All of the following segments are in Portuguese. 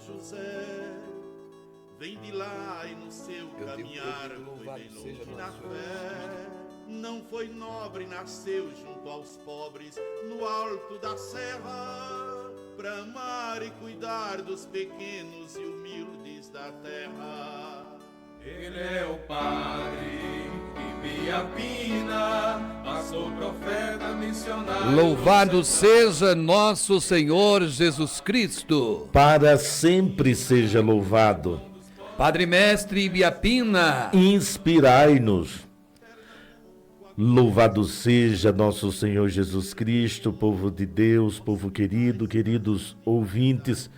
José, vem de lá e no seu caminhar foi bem longe na fé. Não foi nobre, nasceu junto aos pobres, no alto da serra, pra amar e cuidar dos pequenos e humildes da terra. Ele é o padre de Biapina, passou profeta, missionário. Louvado seja nosso Senhor Jesus Cristo. Para sempre seja louvado. Padre Mestre Biapina, Inspirai-nos. Louvado seja nosso Senhor Jesus Cristo, povo de Deus, povo querido, queridos ouvintes.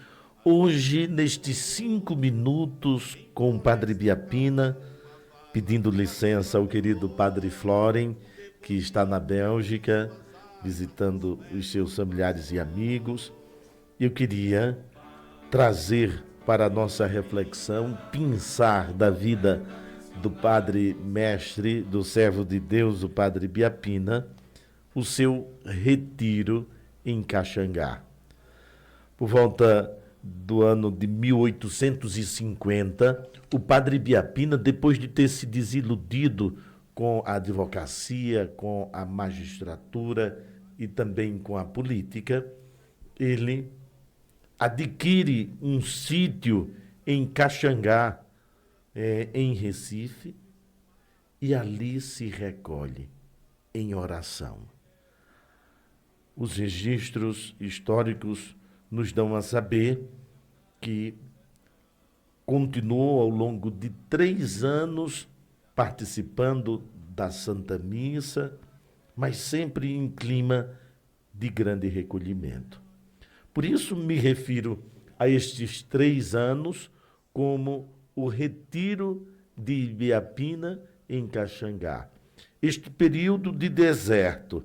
Hoje, nestes 5 minutos com o Padre Biapina, pedindo licença ao querido Padre Floren, que está na Bélgica, visitando os seus familiares e amigos, eu queria trazer para a nossa reflexão, pensar da vida do Padre Mestre, do servo de Deus, o Padre Biapina, o seu retiro em Caxangá. Por volta do ano de 1850, o Padre Biapina, depois de ter se desiludido com a advocacia, com a magistratura e também com a política, ele adquire um sítio em Caxangá, em Recife, e ali se recolhe em oração. Os registros históricos nos dão a saber que continuou ao longo de 3 anos participando da Santa Missa, mas sempre em clima de grande recolhimento. Por isso me refiro a estes 3 anos como o retiro de Ibiapina em Caxangá. Este período de deserto,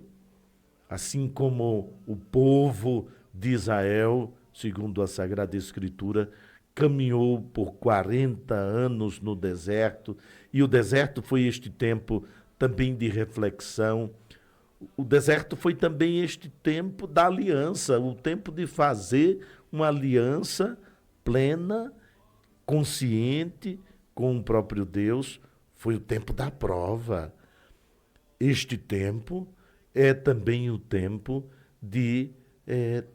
assim como o povo de Israel, segundo a Sagrada Escritura, caminhou por 40 anos no deserto, e o deserto foi este tempo também de reflexão. O deserto foi também este tempo da aliança, o tempo de fazer uma aliança plena, consciente com o próprio Deus. Foi o tempo da prova. Este tempo é também o tempo de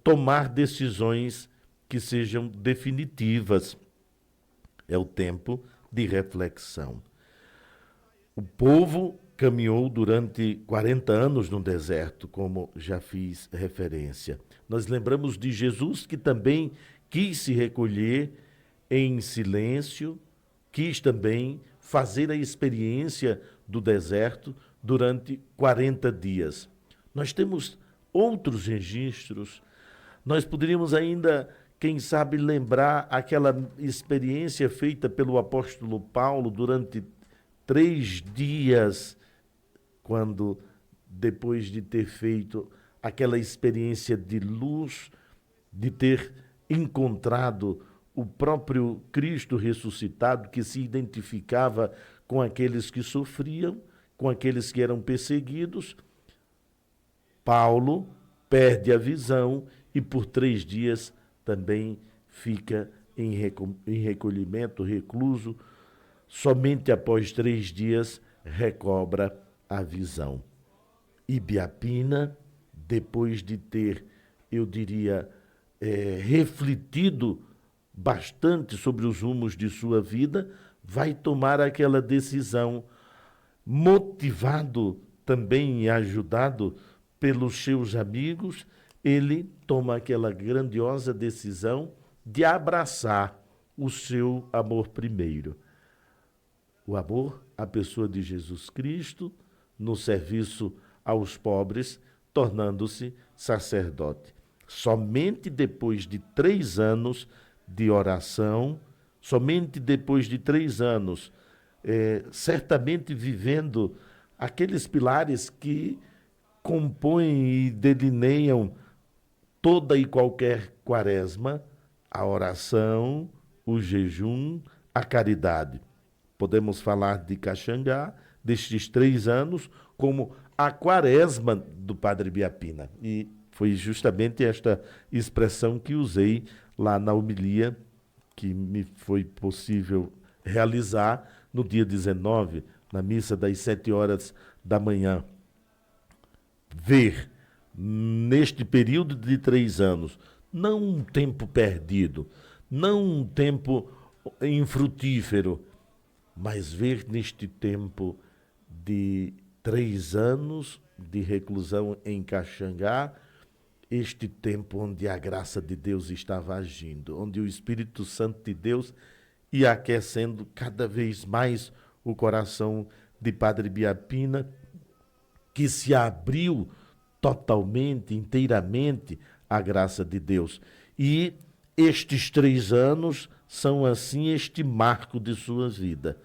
tomar decisões que sejam definitivas. É o tempo de reflexão. O povo caminhou durante 40 anos no deserto, como já fiz referência. Nós lembramos de Jesus, que também quis se recolher em silêncio, quis também fazer a experiência do deserto durante 40 dias. Nós temos outros registros. Nós poderíamos ainda, quem sabe, lembrar aquela experiência feita pelo apóstolo Paulo durante 3 dias, quando, depois de ter feito aquela experiência de luz, de ter encontrado o próprio Cristo ressuscitado, que se identificava com aqueles que sofriam, com aqueles que eram perseguidos, Paulo perde a visão e por 3 dias também fica em recolhimento, recluso. Somente após 3 dias recobra a visão. Ibiapina, depois de ter, eu diria, refletido bastante sobre os rumos de sua vida, vai tomar aquela decisão, motivado também e ajudado pelos seus amigos. Ele toma aquela grandiosa decisão de abraçar o seu amor primeiro. O amor à pessoa de Jesus Cristo, no serviço aos pobres, tornando-se sacerdote. Somente depois de 3 anos de oração, somente depois de 3 anos, certamente vivendo aqueles pilares que compõem e delineiam toda e qualquer quaresma, a oração, o jejum, a caridade. Podemos falar de Caxangá, destes 3 anos, como a quaresma do Padre Biapina. E foi justamente esta expressão que usei lá na homilia que me foi possível realizar no dia 19, na missa das 7 horas da manhã. Ver, neste período de 3 anos, não um tempo perdido, não um tempo infrutífero, mas ver neste tempo de 3 anos de reclusão em Caxangá, este tempo onde a graça de Deus estava agindo, onde o Espírito Santo de Deus ia aquecendo cada vez mais o coração de Padre Biapina, que se abriu totalmente, inteiramente à graça de Deus. E estes 3 anos são, assim, este marco de sua vida,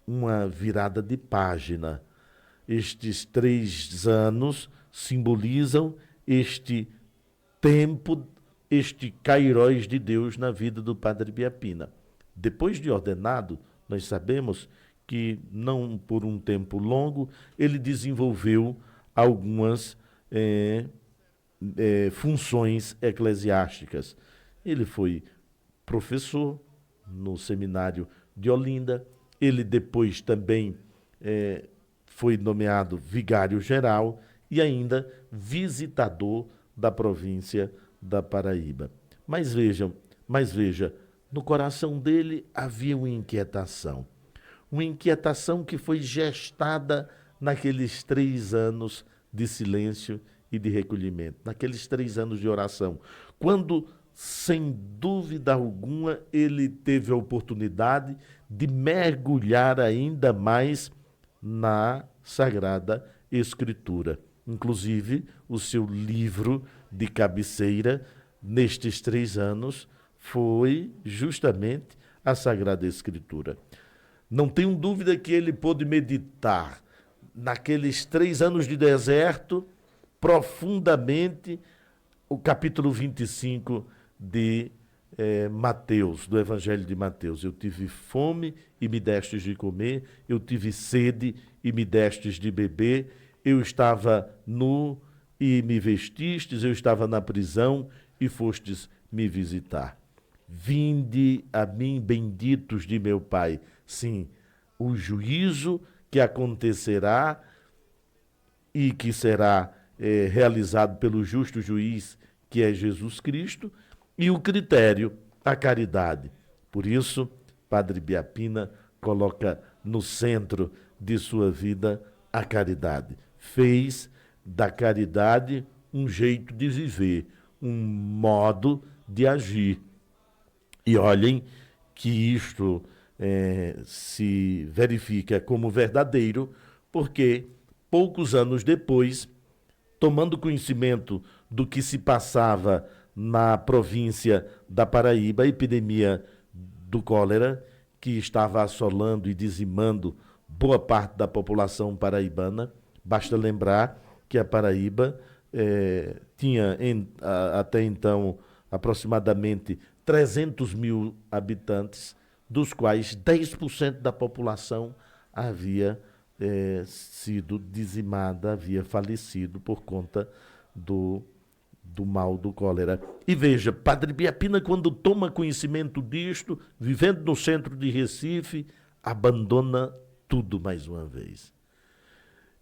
uma virada de página. Estes 3 anos simbolizam este tempo, este kairós de Deus na vida do Padre Biapina. Depois de ordenado, nós sabemos que, não por um tempo longo, ele desenvolveu algumas funções eclesiásticas. Ele foi professor no seminário de Olinda, ele depois também foi nomeado vigário-geral e ainda visitador da província da Paraíba. Mas veja, no coração dele havia uma inquietação que foi gestada naqueles 3 anos de silêncio e de recolhimento, naqueles 3 anos de oração, quando, sem dúvida alguma, ele teve a oportunidade de mergulhar ainda mais na Sagrada Escritura. Inclusive, o seu livro de cabeceira, nestes 3 anos, foi justamente a Sagrada Escritura. Não tenho dúvida que ele pôde meditar naqueles 3 anos de deserto profundamente o capítulo 25 de Mateus, do Evangelho de Mateus. Eu tive fome e me destes de comer, eu tive sede e me destes de beber, eu estava nu e me vestistes, eu estava na prisão e fostes me visitar. Vinde a mim, benditos de meu Pai. Sim, o juízo que acontecerá e que será realizado pelo justo juiz, que é Jesus Cristo, e o critério, a caridade. Por isso, Padre Biapina coloca no centro de sua vida a caridade. Fez da caridade um jeito de viver, um modo de agir. E olhem que isto se verifica como verdadeiro, porque poucos anos depois, tomando conhecimento do que se passava na província da Paraíba, a epidemia do cólera, que estava assolando e dizimando boa parte da população paraibana. Basta lembrar que a Paraíba tinha até então aproximadamente 300 mil habitantes, dos quais 10% da população havia sido dizimada, havia falecido por conta do mal do cólera. E veja, Padre Biapina, quando toma conhecimento disto, vivendo no centro de Recife, abandona tudo mais uma vez.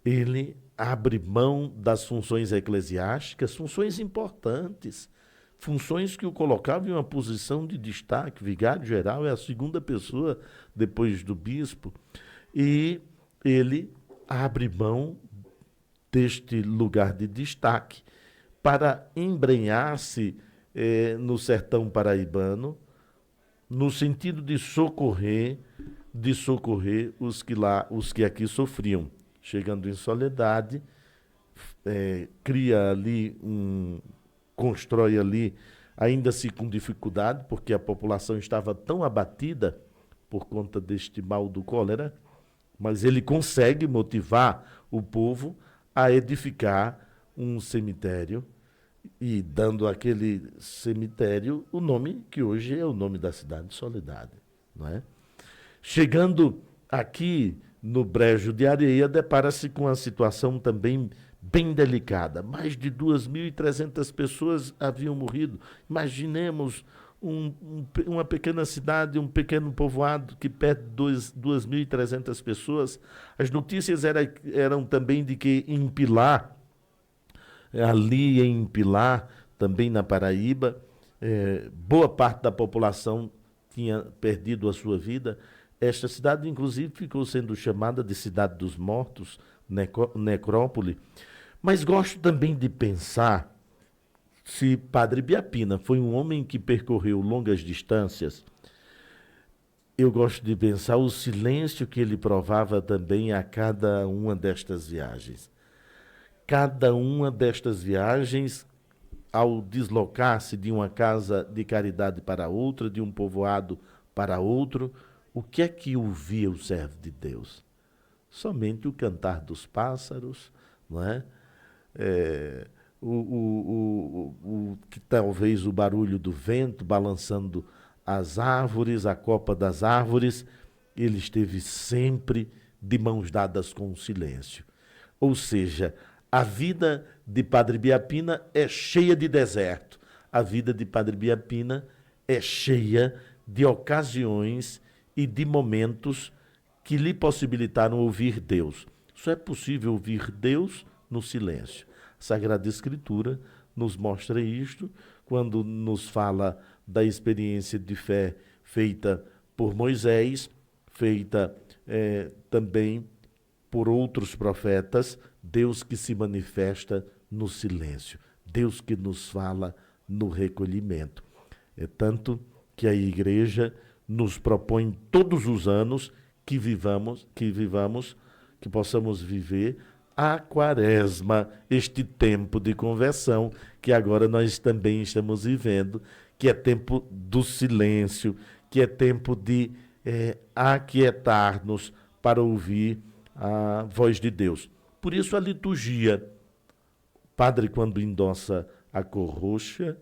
Ele abre mão das funções eclesiásticas, funções importantes, funções que o colocavam em uma posição de destaque. Vigário-geral é a 2ª pessoa depois do bispo. E ele abre mão deste lugar de destaque para embrenhar-se no sertão paraibano, no sentido de socorrer os que aqui sofriam. Chegando em Soledade, constrói ali, ainda assim com dificuldade, porque a população estava tão abatida por conta deste mal do cólera, mas ele consegue motivar o povo a edificar um cemitério, e dando àquele cemitério o nome que hoje é o nome da cidade de Soledade, não é? Chegando aqui no Brejo de Areia, depara-se com uma situação também bem delicada. Mais de 2.300 pessoas haviam morrido. Imaginemos uma pequena cidade, um pequeno povoado que perde 2.300 pessoas. As notícias eram também de que em Pilar, ali em Pilar, também na Paraíba, boa parte da população tinha perdido a sua vida. Esta cidade, inclusive, ficou sendo chamada de Cidade dos Mortos, necrópole. Mas gosto também de pensar se Padre Biapina foi um homem que percorreu longas distâncias. Eu gosto de pensar o silêncio que ele provava também a cada uma destas viagens. Cada uma destas viagens, ao deslocar-se de uma casa de caridade para outra, de um povoado para outro, o que é que ouvia o servo de Deus? Somente o cantar dos pássaros, não é? Que talvez o barulho do vento balançando as árvores, a copa das árvores. Ele esteve sempre de mãos dadas com o silêncio. Ou seja, a vida de Padre Biapina é cheia de deserto. A vida de Padre Biapina é cheia de ocasiões e de momentos que lhe possibilitaram ouvir Deus. Só é possível ouvir Deus no silêncio. A Sagrada Escritura nos mostra isto quando nos fala da experiência de fé feita por Moisés, feita também por outros profetas, Deus que se manifesta no silêncio, Deus que nos fala no recolhimento. É tanto que a Igreja nos propõe todos os anos que possamos viver a Quaresma, este tempo de conversão que agora nós também estamos vivendo, que é tempo do silêncio, que é tempo de aquietar-nos para ouvir a voz de Deus. Por isso a liturgia, o padre quando endossa a cor roxa,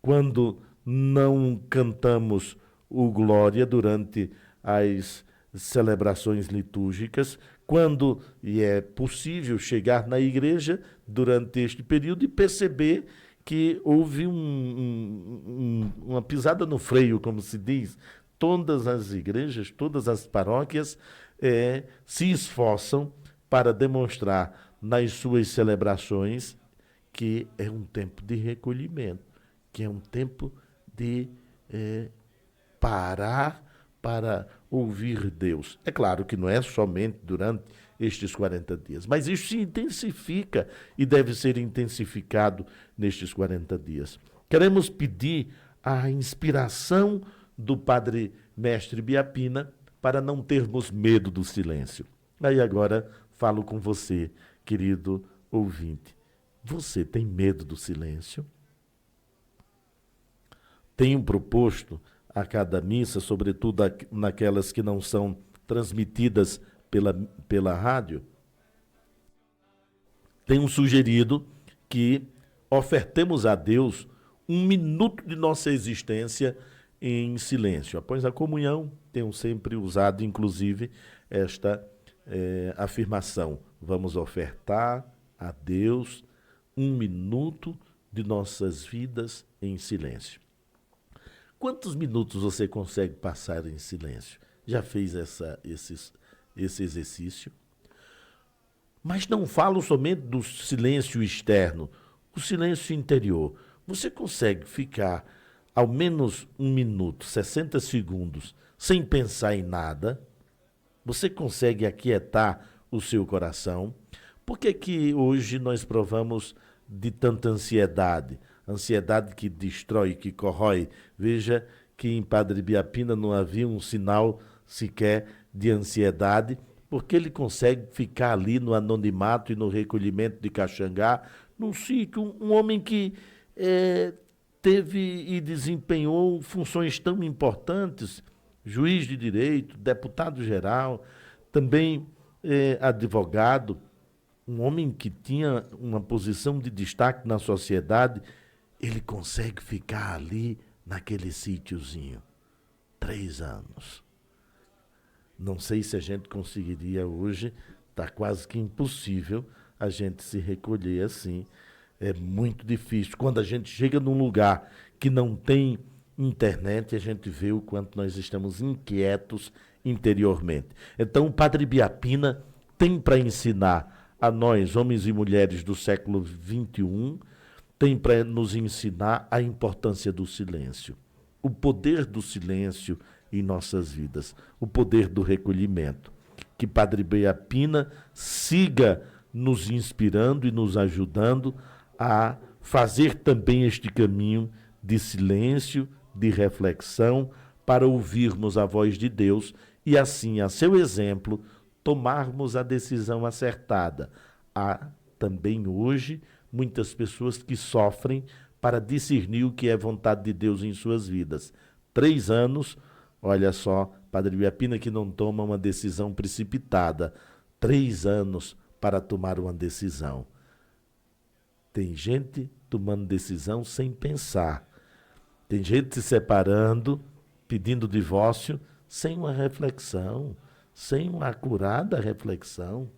quando não cantamos o Glória durante as celebrações litúrgicas, quando é possível chegar na igreja durante este período e perceber que houve uma pisada no freio, como se diz. Todas as igrejas, todas as paróquias se esforçam para demonstrar nas suas celebrações que é um tempo de recolhimento, que é um tempo de parar para ouvir Deus. É claro que não é somente durante estes 40 dias, mas isso se intensifica e deve ser intensificado nestes 40 dias. Queremos pedir a inspiração do Padre Mestre Biapina para não termos medo do silêncio. Aí agora falo com você, querido ouvinte. Você tem medo do silêncio? Tenho proposto a cada missa, sobretudo naquelas que não são transmitidas pela rádio, tenho sugerido que ofertemos a Deus 1 minuto de nossa existência em silêncio. Após a comunhão, tenho sempre usado, inclusive, esta afirmação. Vamos ofertar a Deus 1 minuto de nossas vidas em silêncio. Quantos minutos você consegue passar em silêncio? Já fez esse exercício? Mas não falo somente do silêncio externo, o silêncio interior. Você consegue ficar ao menos 1 minuto, 60 segundos, sem pensar em nada? Você consegue aquietar o seu coração? Por que hoje nós provamos de tanta ansiedade? Ansiedade que destrói, que corrói. Veja que em Padre Biapina não havia um sinal sequer de ansiedade, porque ele consegue ficar ali no anonimato e no recolhimento de Caxangá, num sítio, um homem que teve e desempenhou funções tão importantes, juiz de direito, deputado-geral, também advogado, um homem que tinha uma posição de destaque na sociedade. Ele consegue ficar ali naquele sítiozinho 3 anos. Não sei se a gente conseguiria hoje, está quase que impossível a gente se recolher assim. É muito difícil. Quando a gente chega num lugar que não tem internet, a gente vê o quanto nós estamos inquietos interiormente. Então, o Padre Biapina tem para ensinar a nós, homens e mulheres do século XXI, tem para nos ensinar a importância do silêncio, o poder do silêncio em nossas vidas, o poder do recolhimento. Que Padre Biapina siga nos inspirando e nos ajudando a fazer também este caminho de silêncio, de reflexão, para ouvirmos a voz de Deus e assim, a seu exemplo, tomarmos a decisão acertada. Há também hoje muitas pessoas que sofrem para discernir o que é vontade de Deus em suas vidas. 3 anos, olha só, Padre Biapina que não toma uma decisão precipitada. 3 anos para tomar uma decisão. Tem gente tomando decisão sem pensar. Tem gente se separando, pedindo divórcio, sem uma reflexão, sem uma acurada reflexão.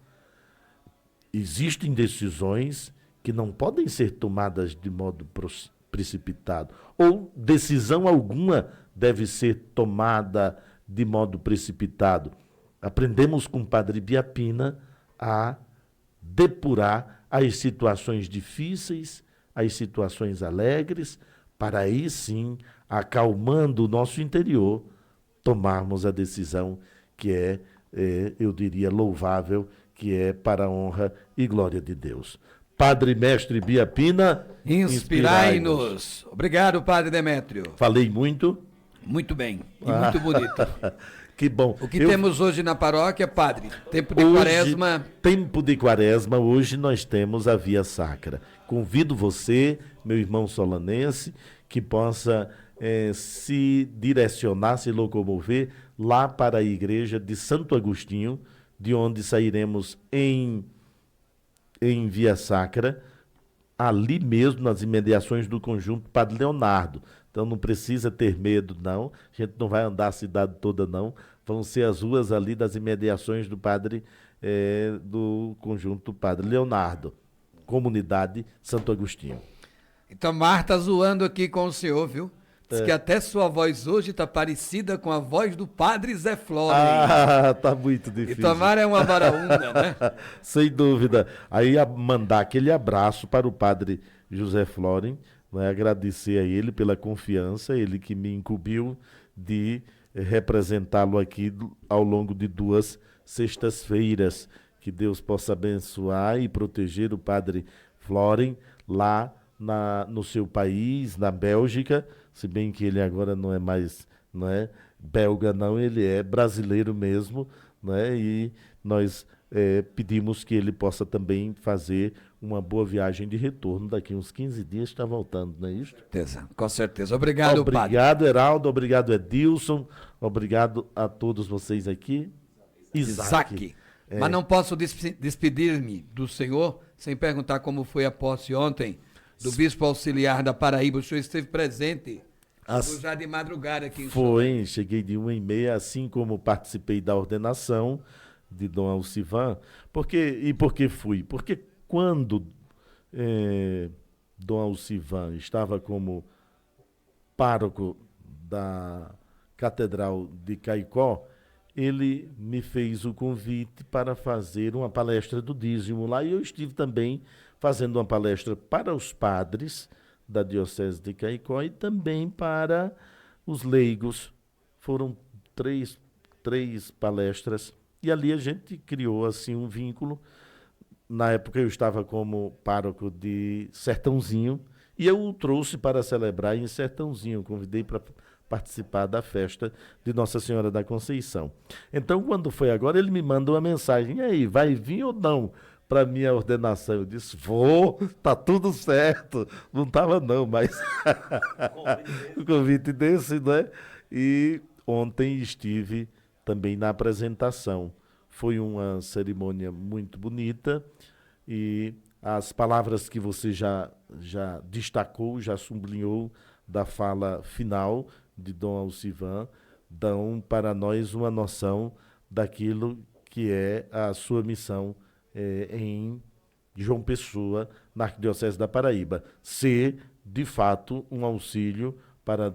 Existem decisões que não podem ser tomadas de modo precipitado, ou decisão alguma deve ser tomada de modo precipitado. Aprendemos com o Padre Biapina a depurar as situações difíceis, as situações alegres, para aí sim, acalmando o nosso interior, tomarmos a decisão que eu diria, louvável, que é para a honra e glória de Deus. Padre Mestre Biapina, inspirai-nos. Obrigado, Padre Demétrio. Falei muito? Muito bem, e muito bonito. Que bom. O que temos hoje na paróquia, Padre? Tempo de Quaresma. Tempo de Quaresma, hoje nós temos a Via Sacra. Convido você, meu irmão solanense, que possa se direcionar, se locomover lá para a igreja de Santo Agostinho, de onde sairemos em Via Sacra, ali mesmo nas imediações do conjunto Padre Leonardo. Então não precisa ter medo, não. A gente não vai andar a cidade toda, não. Vão ser as ruas ali das imediações do conjunto Padre Leonardo, comunidade Santo Agostinho. Então, Marta zoando aqui com o senhor, viu? Diz que até sua voz hoje está parecida com a voz do Padre Zé Flores. Ah, tá muito difícil. E tomara é uma varaúna, né? Sem dúvida. Aí mandar aquele abraço para o Padre José Floren, né? Agradecer a ele pela confiança, ele que me incumbiu de representá-lo aqui ao longo de 2 sextas-feiras. Que Deus possa abençoar e proteger o Padre Floren lá no seu país, na Bélgica, se bem que ele agora não é mais, não é belga não, ele é brasileiro mesmo, né? E nós pedimos que ele possa também fazer uma boa viagem de retorno, daqui uns 15 dias está voltando, não é isso? Com certeza. Obrigado, Padre. Obrigado, Heraldo, obrigado, Edilson, obrigado a todos vocês aqui. Isaac. Mas não posso despedir-me do senhor sem perguntar como foi a posse ontem do Bispo Auxiliar da Paraíba. O senhor esteve presente já de madrugada aqui em Foi, cheguei de 1h30, assim como participei da ordenação de Dom Alcivan. Por que fui? Porque quando Dom Alcivan estava como pároco da Catedral de Caicó, ele me fez o convite para fazer uma palestra do dízimo lá, e eu estive também fazendo uma palestra para os padres da Diocese de Caicó e também para os leigos. Foram três palestras, e ali a gente criou assim um vínculo. Na época eu estava como pároco de Sertãozinho, e eu o trouxe para celebrar em Sertãozinho, eu convidei para participar da festa de Nossa Senhora da Conceição. Então, quando foi agora, ele me manda uma mensagem: e aí, vai vir ou não para minha ordenação? Eu disse: vou, tá tudo certo. Não estava não, mas o convite desse, né? E ontem estive também na apresentação. Foi uma cerimônia muito bonita, e as palavras que você já destacou, já sublinhou da fala final de Dom Alcivan, dão para nós uma noção daquilo que é a sua missão em João Pessoa, na Arquidiocese da Paraíba. Ser, de fato, um auxílio para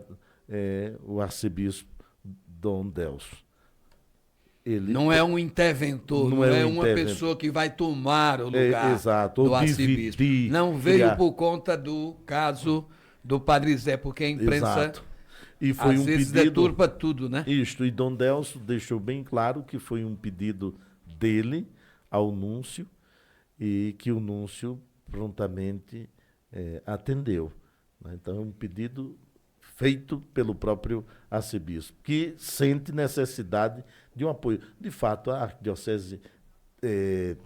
o arcebispo Dom Delso. Ele não é um interventor, não é uma pessoa que vai tomar o lugar exato, do arcebispo. Não veio por conta do caso do Padre Zé, porque a imprensa exato. E foi às vezes deturpa tudo, né? Isto, e Dom Delso deixou bem claro que foi um pedido dele ao núncio e que o núncio prontamente atendeu. Então é um pedido feito pelo próprio arcebispo, que sente necessidade de um apoio. De fato, a arquidiocese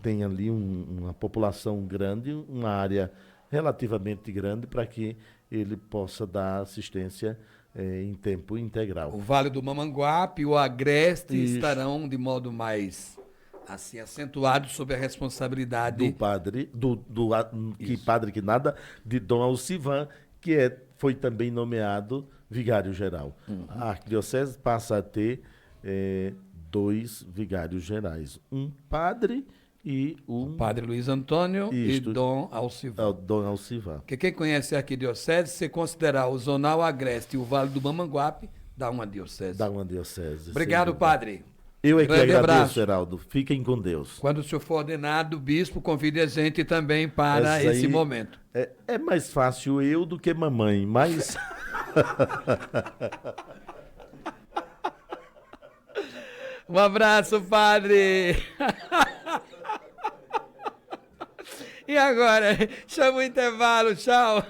tem ali uma população grande, uma área relativamente grande, para que ele possa dar assistência em tempo integral. O Vale do Mamanguape e o Agreste estarão de modo mais assim acentuado sob a responsabilidade do padre, padre que nada, de Dom Alcivan, que foi também nomeado vigário-geral. A arquidiocese passa a ter 2 vigários gerais, um padre e o Padre Luiz Antônio e Dom Alcivan. Dom Alcivan. Porque quem conhece a arquidiocese, se considerar o Zonal Agreste e o Vale do Mamanguape, dá uma diocese. Dá uma diocese. Obrigado, padre. Eu é que agradeço, Geraldo. Fiquem com Deus. Quando o senhor for ordenado bispo, convide a gente também para esse momento. É mais fácil eu do que mamãe, mas... Um abraço, padre! E agora? Chama o intervalo, tchau!